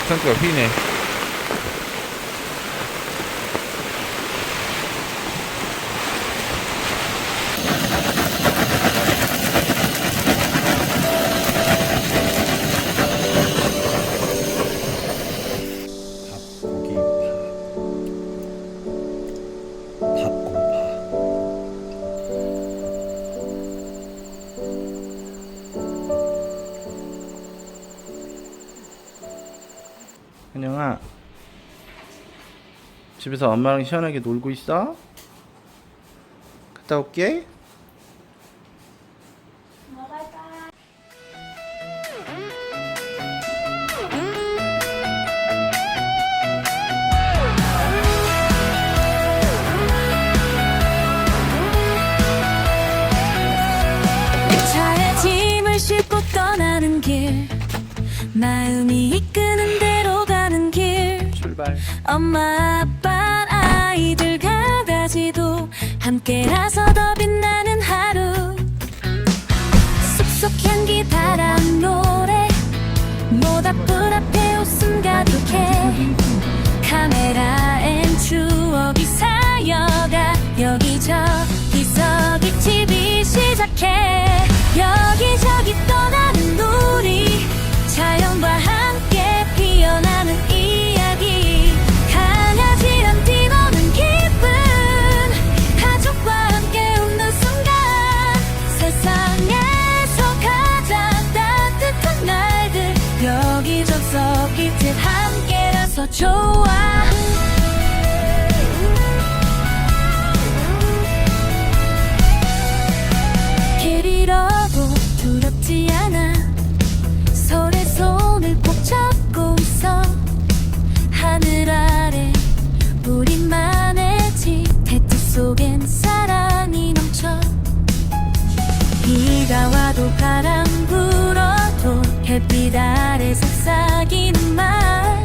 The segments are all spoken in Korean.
상태가 휘네. 현영아, 집에서 엄마랑 시원하게 놀고 있어? 갔다 올게. 차에 짐을 싣고 떠나는 길, 마음이 이끄는 대로 가는 길. 출발. 엄마 아빠 아이들 가다지도 함께라서 더 빛나는 하루. 숲속 향기 바람 노래, 모닥불 앞에 웃음 가득해. 카메라엔 추억이 쌓여가 여기저기서 BTV 시작해. 여기저기 떠나는 우리, 자연과 함께 피어나는 이야기. 강아지랑 뛰노는 기분, 가족과 함께 웃는 순간. 세상에서 가장 따뜻한 날들, 여기저기 함께라서 좋아. 길 잃어도 두렵지 않아. 손에 손을 꼭 잡고 있어. 하늘 아래 우리만의 집, 햇빛 속엔 사랑이 넘쳐. 비가 와도 바람 불어도 햇빛 아래 속삭이는 말.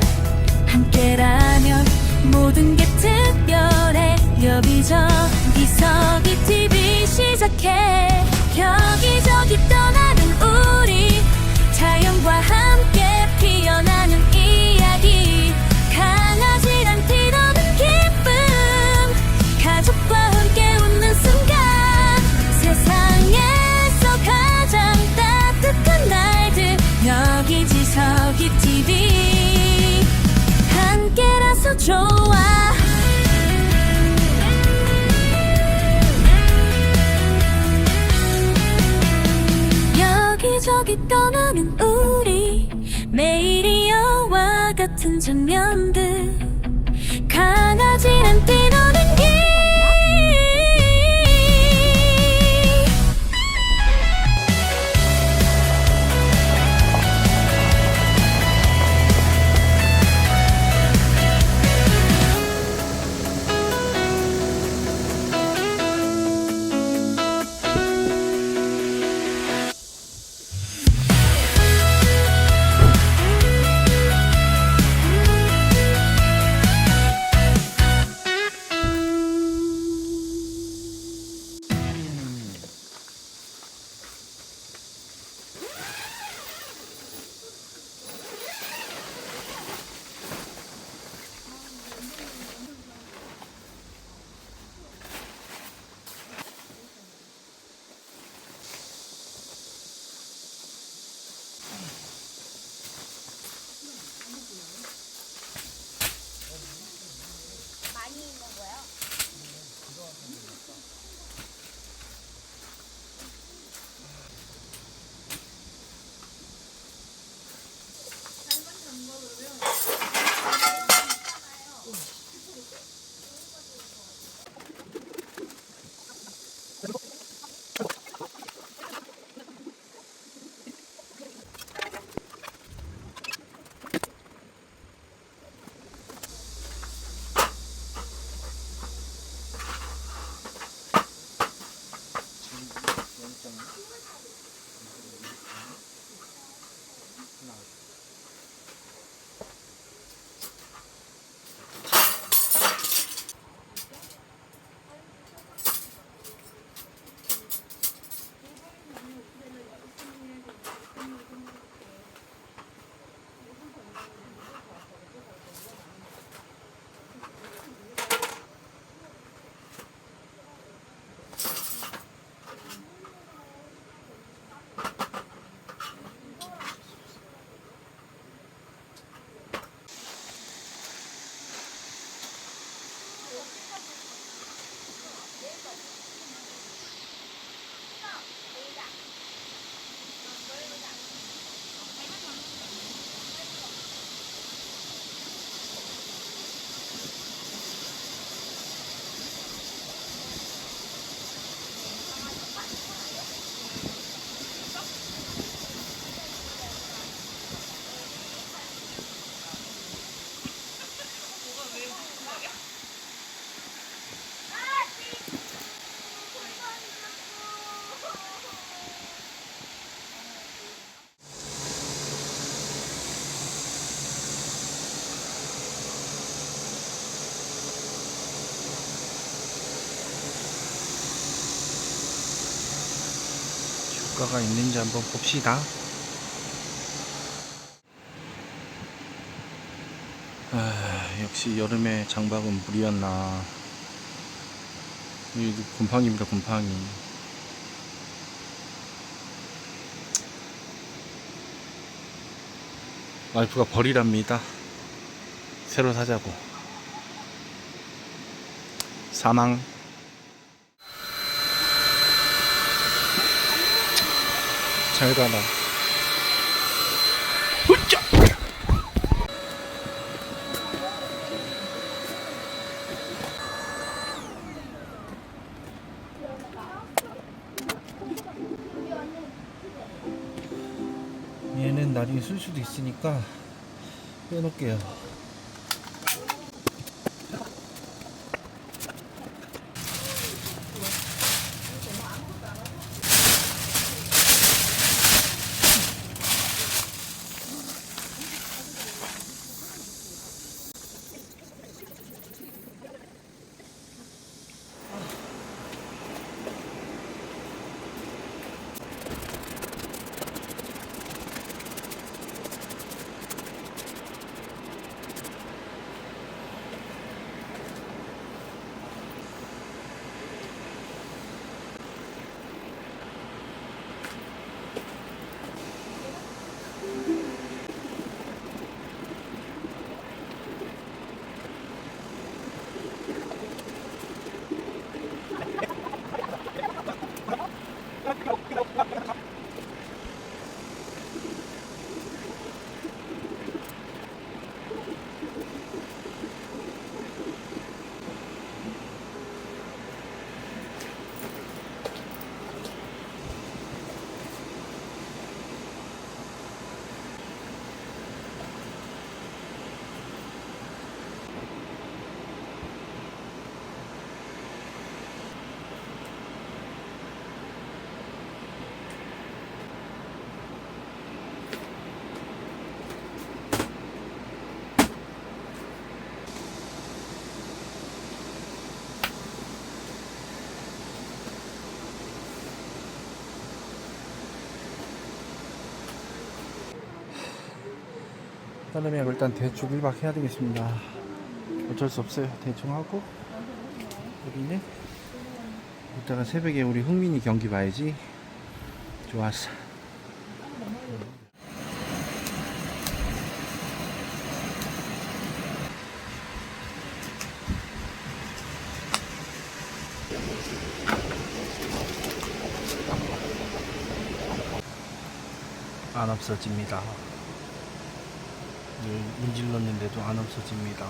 함께라면 모든 게 특별해. 여기저기서 BTV 시작해. 여기저기 떠나는 우리, 자연과 함께 피어나는 이야기. 강아지랑 뛰노는 기쁨, 가족과 함께 웃는 순간. 세상에서 가장 따뜻한 날들, 여기저기 TV 함께라서 좋아. 여기저기 떠나는 우리, 매일이 영화 같은 장면들. 강아지랑 뛰노는 길. 효과가 있는지 한번 봅시다. 역시 여름에 장박은 무리였나. 이 곰팡이입니다, 곰팡이. 와이프가 버리랍니다. 새로 사자고. 사망. 잘 가라. 으쌰! 얘는 나중에 쓸 수도 있으니까 빼놓을게요. 그러면 일단 대충 1박 해야 되겠습니다. 어쩔 수 없어요. 대충 하고 우리는 이따가 새벽에 우리 흥민이 경기 봐야지. 좋았어. 안 없어집니다. 문질렀는데도 안 없어집니다.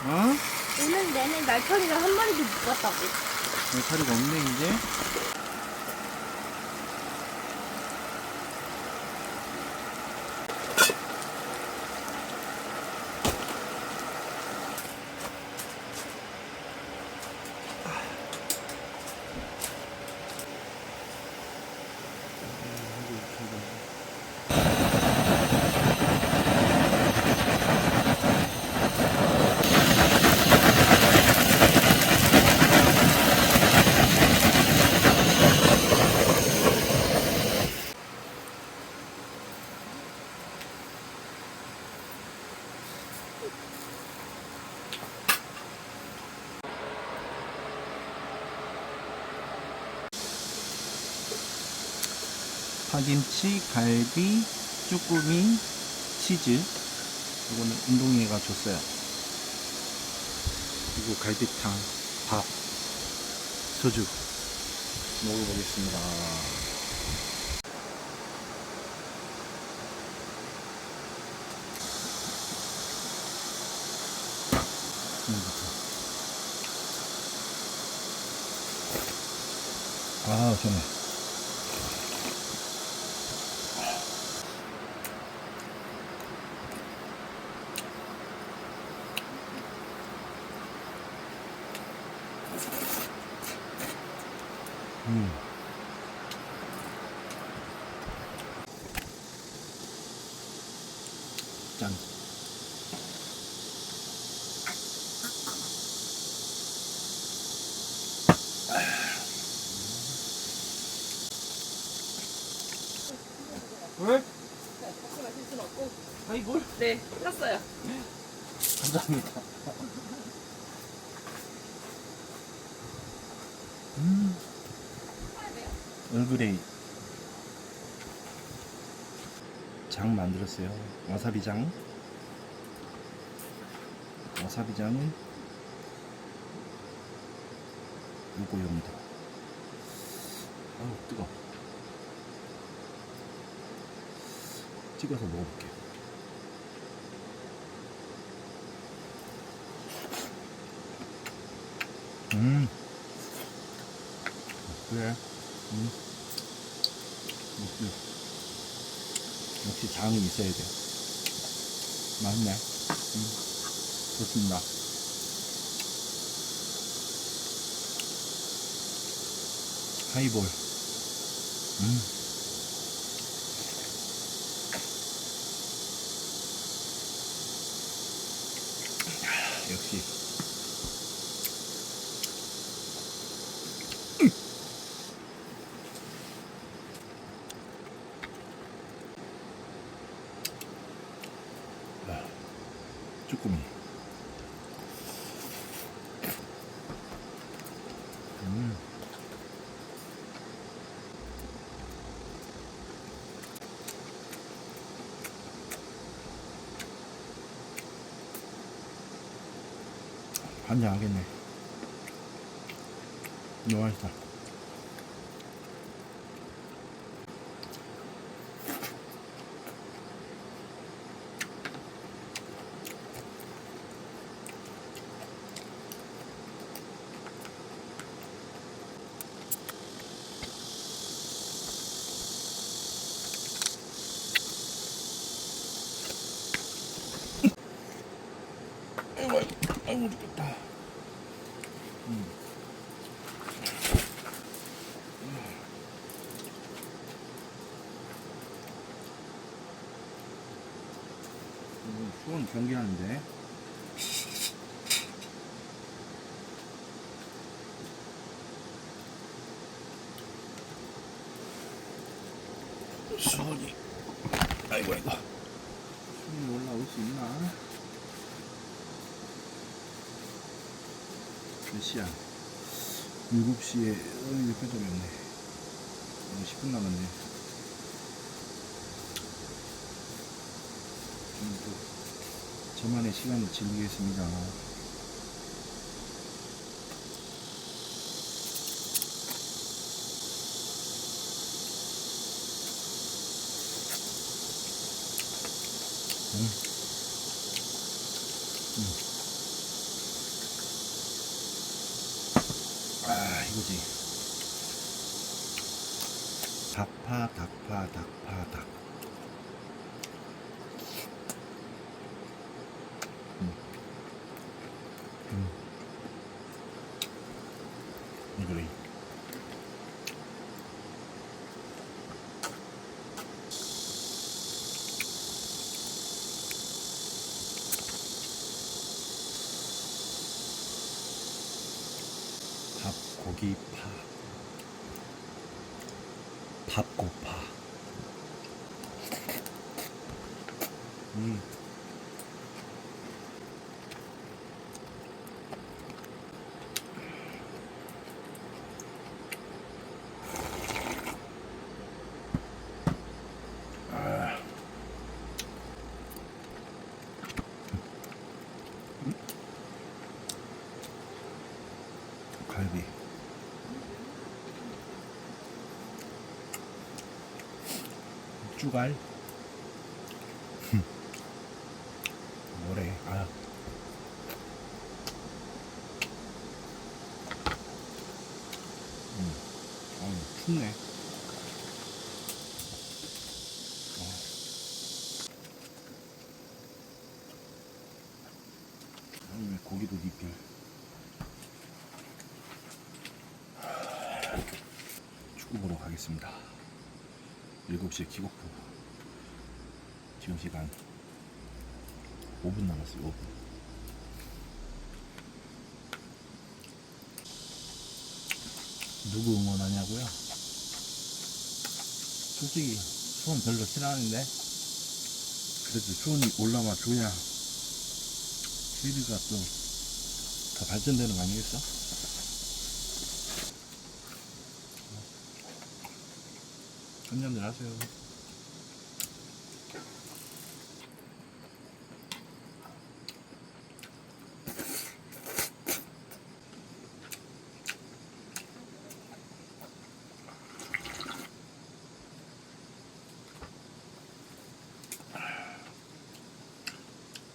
어? 오늘 내내 날파리가 한 마리도 못 봤다고. 날파리가 없네 이제. 파김치, 갈비, 쭈꾸미, 치즈 이거는 운동이가 줬어요. 그리고 갈비탕, 밥, 소주 먹어보겠습니다. 아, 좋네. 짠. 왜? 박수 마실 순 없고. 하이볼? 네, 샀어요. 감사합니다. 얼그레이 장 만들었어요. 와사비장. 와사비장은 요거입니다. 아우 뜨거. 찍어서 먹어볼게요. 그래. 역시 장이 있어야 돼. 맛있네. 좋습니다. 하이볼. 역시. 쭈꾸미. 환장하겠네. 너무 맛있다. 아이고 죽겠다. 수원 경기하는데 수원이 아이고 수원이 올라올 수 있나? 몇 시야? 7시에 여기까지 오겠네. 10분 남았네. 또 저만의 시간을 즐기겠습니다. 아, 이거지. 닭파, 닭파, 닭파, 닭. 이거리. 밥고기파. 밥고파. 쑥알. 뭐래? 아. 춥네. 아니, 고기도 리필. 축구 보러 가겠습니다. 7시에 킥오프. 지금 시간 5분 남았어요. 5분. 누구 응원하냐고요? 솔직히 수원 별로 싫어하는데 그래도 수원이 올라와 줘야 시리즈가 또 더 발전되는 거 아니겠어? 깜냥들 하세요.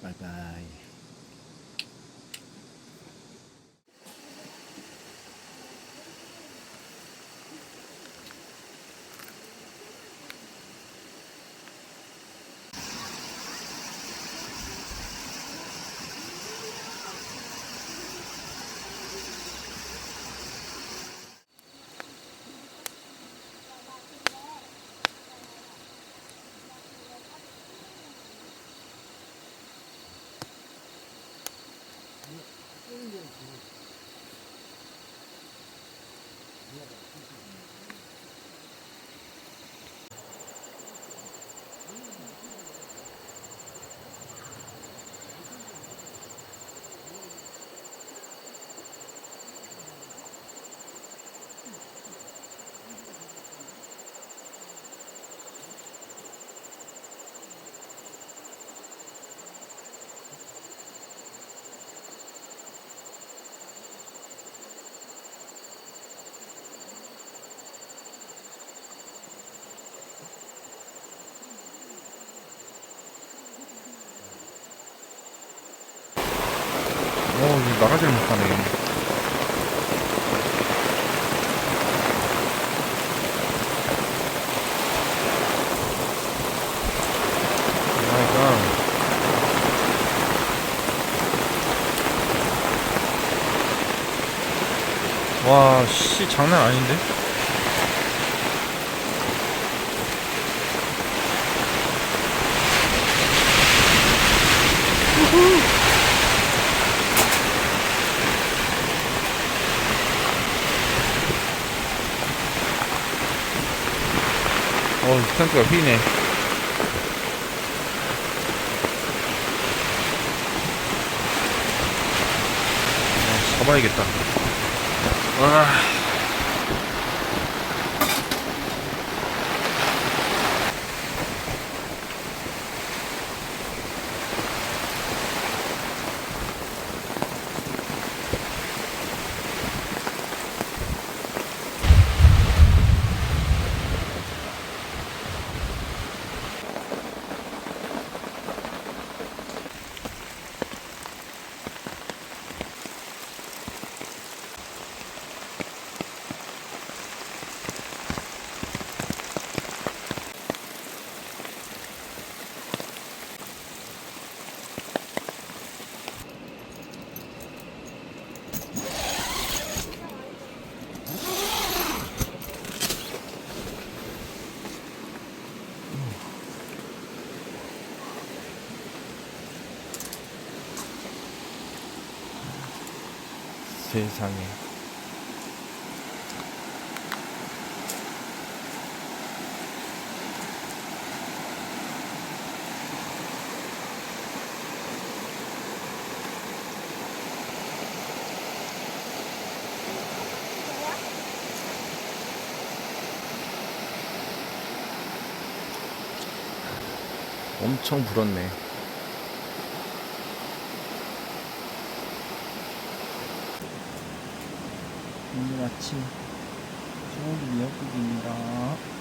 바이바이. 이거 나가지를 못하네. 와, 씨, 장난 아닌데? 스탠드가 휘네. 잡아야겠다. 세상에. 엄청 불었네. 오늘 아침 서울 미역국입니다.